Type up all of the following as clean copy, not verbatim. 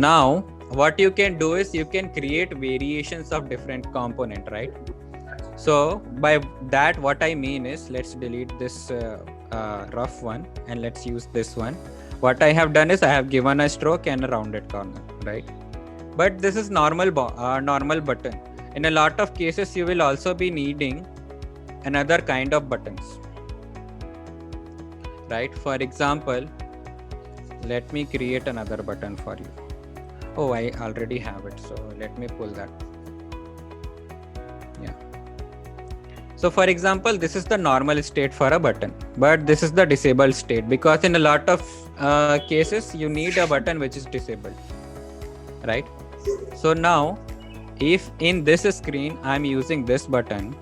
now what you can do is you can create variations of different component, right? So by that what I mean is, let's delete this rough one and let's use this one. What I have done is I have given a stroke and a rounded corner, right? But this is normal button. In a lot of cases you will also be needing another kind of buttons, right? For example, let me create another button for you. Oh, I already have it, so let me pull that. Yeah. So for example, this is the normal state for a button, but this is the disabled state, because in a lot of cases you need a button which is disabled, right? So now if in this screen I'm using this button,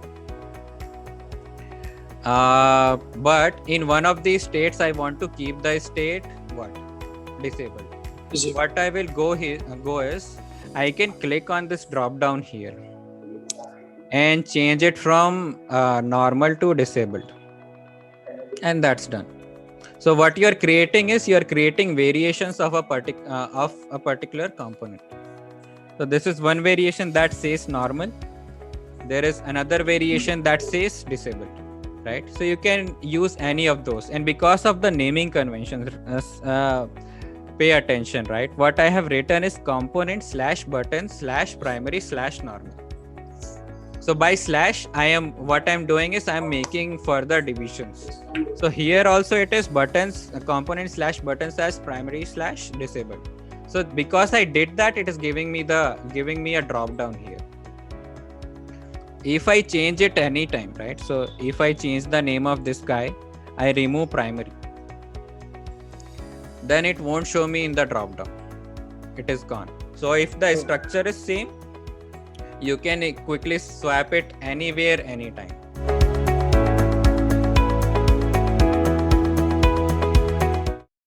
but in one of these states I want to keep the state what? Disabled. So what I will go is I can click on this drop down here and change it from normal to disabled, and that's done. So what you are creating is you are creating variations of a particular component. So this is one variation that says normal. There is another variation that says disabled, right? So you can use any of those, and because of the naming conventions, pay attention, right? What I have written is component / button / primary / normal. So by slash, what I'm doing is I'm making further divisions. So here also it is buttons, component / button / primary / disabled. So because I did that, it is giving me a drop down here. If I change it anytime, right? So if I change the name of this guy, I remove primary, then it won't show me in the drop down. It is gone. So if the structure is same, you can quickly swap it anywhere, anytime.